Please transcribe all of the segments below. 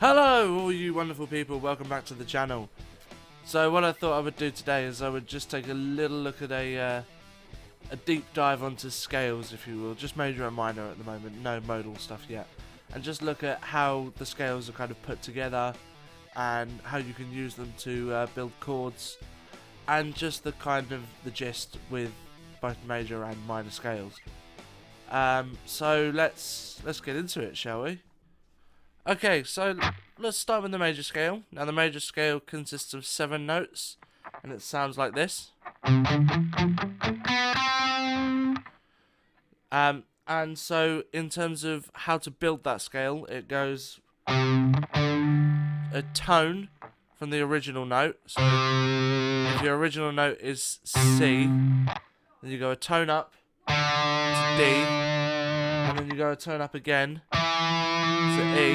Hello all you wonderful people, welcome back to the channel. So what I thought I would do today is I would just take a little look at a deep dive onto scales, if you will, just major and minor at the moment, no modal stuff yet, and just look at how the scales are kind of put together and how you can use them to build chords, and just the kind of the gist with both major and minor scales. So let's get into it, shall we? Okay, so let's start with the major scale. Now the major scale consists of 7 notes, and it sounds like this. And so in terms of how to build that scale, it goes a tone from the original note. So if your original note is C, then you go a tone up to D, and then you go a tone up again to E,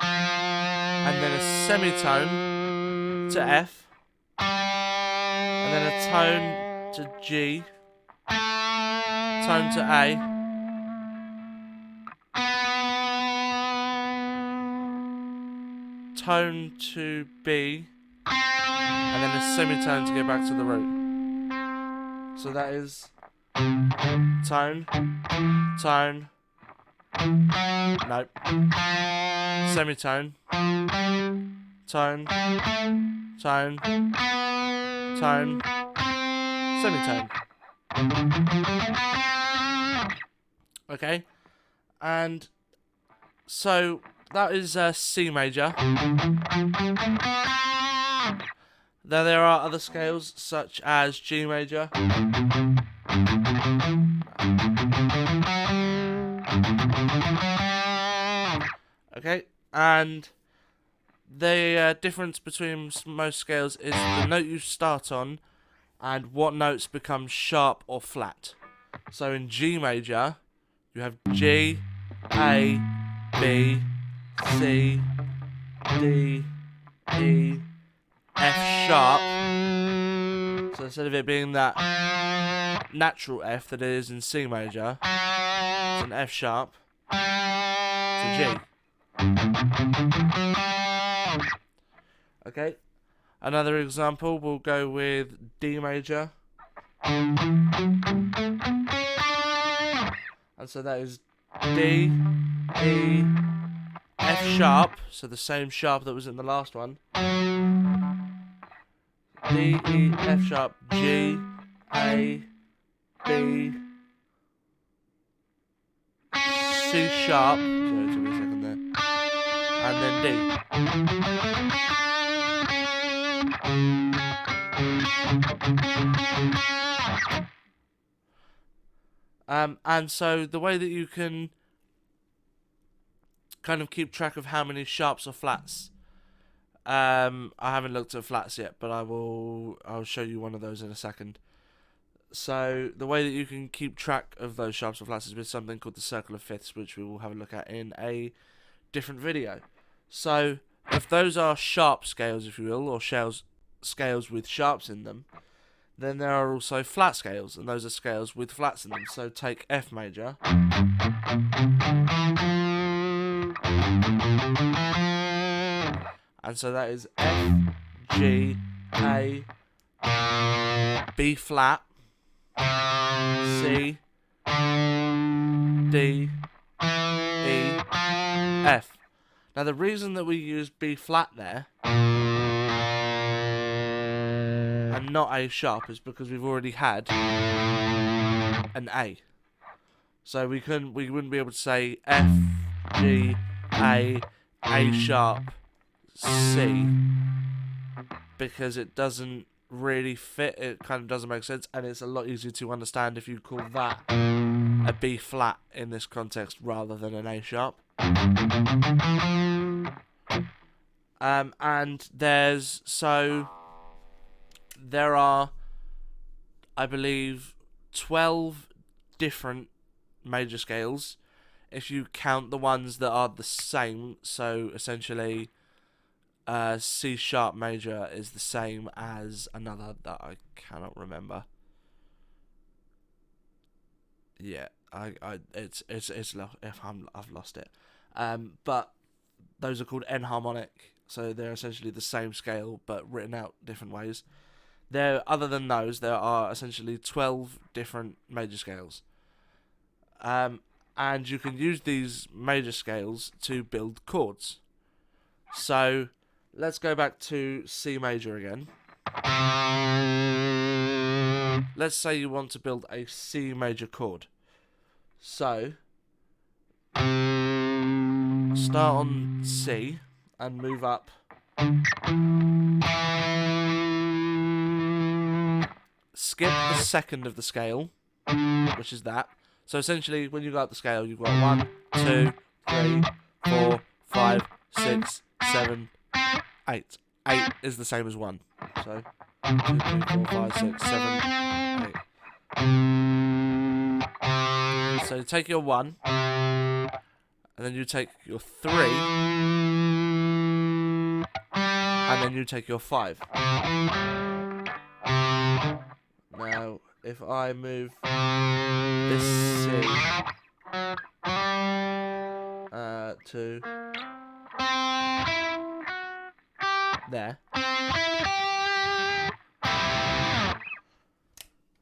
and then a semitone to F, and then a tone to G, tone to A, tone to B, and then a semitone to get back to the root. So that is tone, tone, nope, semitone, tone, tone, tone, semitone. Okay, and so that is C major. Then there are other scales such as G major, okay, and the difference between most scales is the note you start on and what notes become sharp or flat. So in G major, you have G, A, B, C, D, E, F sharp. So instead of it being that natural F that it is in C major, it's an F sharp to G. Okay, another example, we'll go with D major. And so that is D, E, F sharp, so the same sharp that was in the last one. D, E, F sharp, G, A, B, C sharp, sorry, it took me a second there, and then D. And so the way that you can kind of keep track of how many sharps or flats, I haven't looked at flats yet, but I'll show you one of those in a second. So the way that you can keep track of those sharps or flats is with something called the circle of fifths, which we will have a look at in a different video. So if those are sharp scales, if you will, or scales with sharps in them, then there are also flat scales, and those are scales with flats in them. So take F major. And so that is F, G, A, B flat, C, D, E, F. Now the reason that we use B flat there and not A sharp is because we've already had an A. So we wouldn't be able to say F, G, A sharp, C, because it doesn't really fit. It kind of doesn't make sense, and it's a lot easier to understand if you call that a B flat in this context rather than an A sharp. And there are, I believe, 12 different major scales if you count the ones that are the same. So essentially C sharp major is the same as another that I cannot remember. Yeah, I've lost it. But those are called enharmonic. So they're essentially the same scale but written out different ways. Other than those, there are essentially 12 different major scales. And you can use these major scales to build chords. So let's go back to C major again. Let's say you want to build a C major chord. So start on C and move up. Skip the second of the scale, which is that. So essentially, when you go up the scale, you've got 1, 2, 3, 4, 5, 6, 7, 8. 8 is the same as 1. So 2, 3, 4, 5, 6, 7, 8. So take your 1, and then you take your 3, and then you take your 5. Now, if I move this C to there.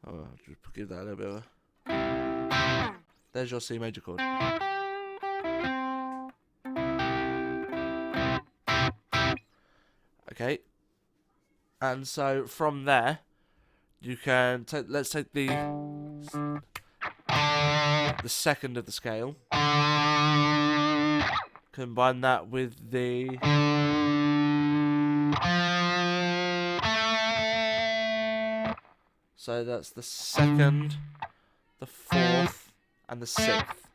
I'll just give that a little bit of a... There's your C major chord. Okay. And so from there, you can take, let's take the second of the scale, combine that with the so that's the second, the fourth, and the sixth.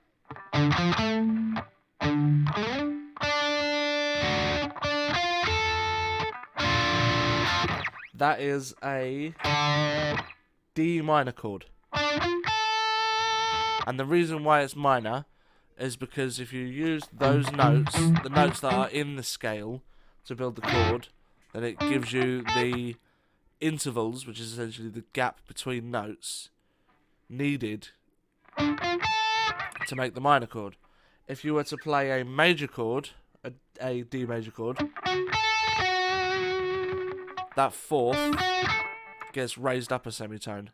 That is a D minor chord. And the reason why it's minor is because if you use those notes, the notes that are in the scale, to build the chord, then it gives you the intervals, which is essentially the gap between notes, needed to make the minor chord. If you were to play a major chord, a D major chord, that fourth gets raised up a semitone.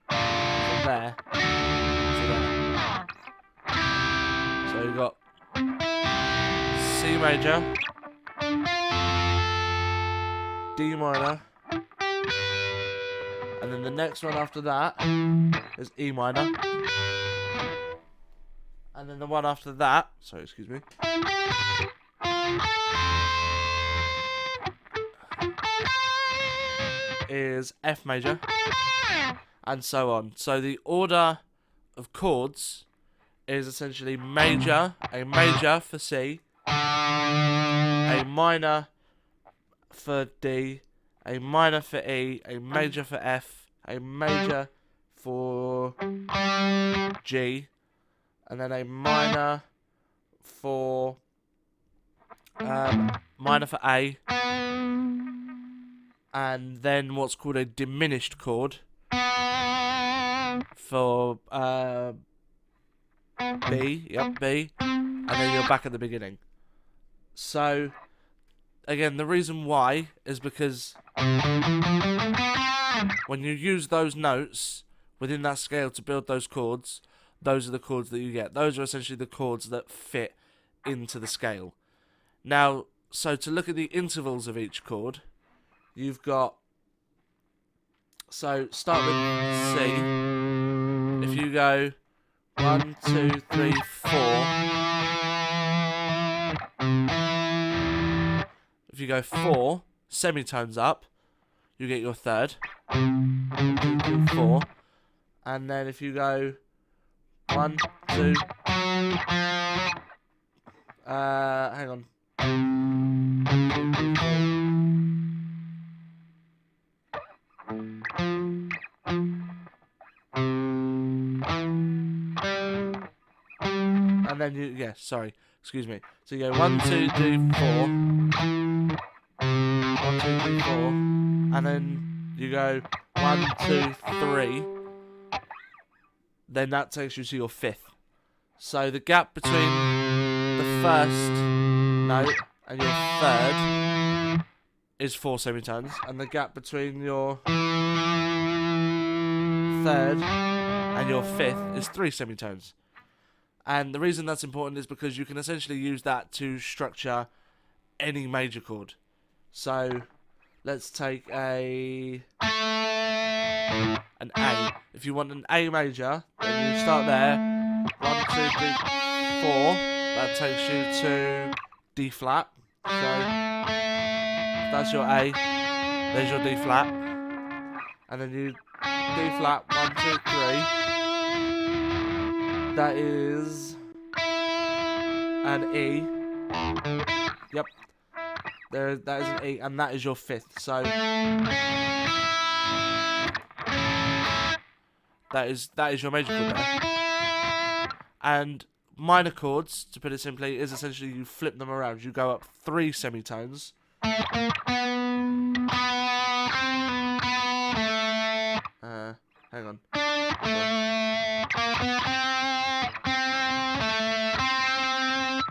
From there to there. So you've got C major, D minor, and then the next one after that is E minor. And then the one after that, sorry, excuse me, is F major, and so on. So the order of chords is essentially major, a major for C, a minor for D, a minor for E, a major for F, a major for G, and then a minor for A, and then what's called a diminished chord for B, B, and then you're back at the beginning. So again, the reason why is because when you use those notes within that scale to build those chords, those are the chords that you get. Those are essentially the chords that fit into the scale. Now, so to look at the intervals of each chord, you've got, so start with C. If you go 1, 2, 3, 4. If you go 4 semitones up, you get your third. 1, 2, 3, 4. And then if you go 1, 2, hang on. 1, 2, 3, 4. And then you, yeah, sorry, excuse me. So you go 1, 2, 3, 4. 1, 2, 3, 4. And then you go 1, 2, 3. Then that takes you to your fifth. So the gap between the first note and your third is 4 semitones, and the gap between your third and your fifth is 3 semitones. And the reason that's important is because you can essentially use that to structure any major chord. So let's take an A. If you want an A major, then you start there. 1, 2, 3, 4. That takes you to D flat. So that's your A. There's your D flat. And then you D flat, 1, 2, 3. That is an E. Yep. That is an E, and that is your fifth. So that is your major chord there. And minor chords, to put it simply, is essentially you flip them around. You go up 3 semitones. Hang on.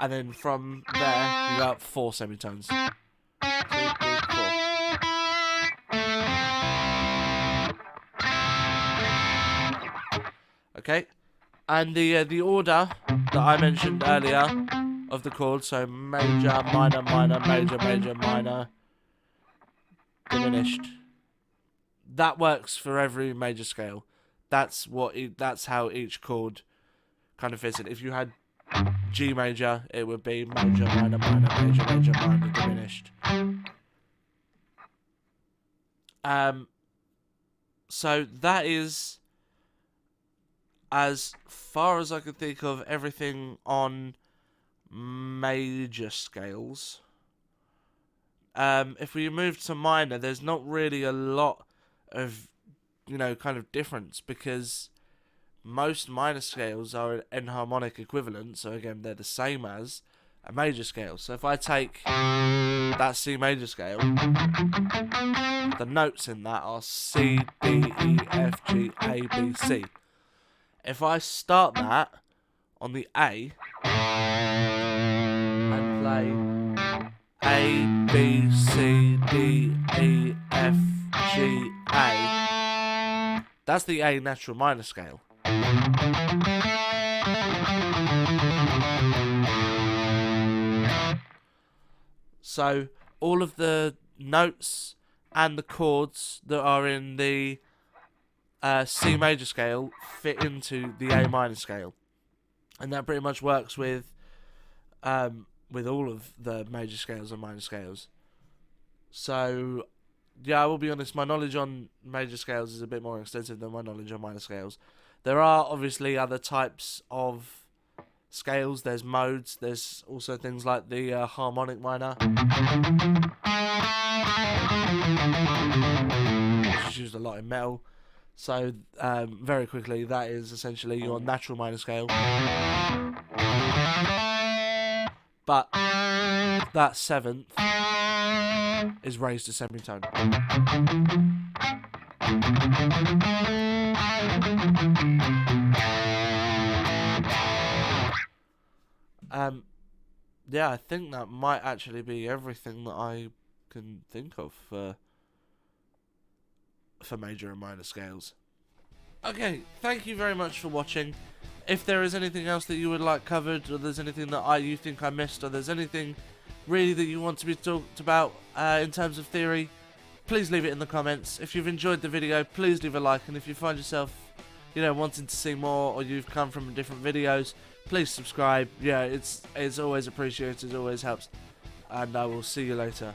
And then from there, you go up 4 semitones. 2, 3, 4. Okay, and the order that I mentioned earlier of the chords, so major, minor, minor, major, major, minor, diminished. That works for every major scale. That's how each chord kind of fits in. If you had G major, it would be major, minor, minor, major, major, minor, diminished. So that is, as far as I can think of, everything on major scales. If we move to minor, there's not really a lot of, kind of difference, because most minor scales are an enharmonic equivalent, so again, they're the same as a major scale. So if I take that C major scale, the notes in that are C, D, E, F, G, A, B, C. If I start that on the A and play A, B, C, D, E, F, G, A, that's the A natural minor scale. So all of the notes and the chords that are in the C major scale fit into the A minor scale, and that pretty much works with all of the major scales and minor scales. So yeah, I will be honest, my knowledge on major scales is a bit more extensive than my knowledge on minor scales. There are obviously other types of scales. There's modes. There's also things like the harmonic minor, which is used a lot in metal. So very quickly, that is essentially your natural minor scale. But that seventh is raised to semitone. Yeah, I think that might actually be everything that I can think of for major and minor scales. Okay, thank you very much for watching. If there is anything else that you would like covered, or there's anything that you think I missed, or there's anything really that you want to be talked about in terms of theory, please leave it in the comments. If you've enjoyed the video, please leave a like, and if you find yourself, wanting to see more, or you've come from different videos, please subscribe. Yeah, it's always appreciated, it always helps, and I will see you later.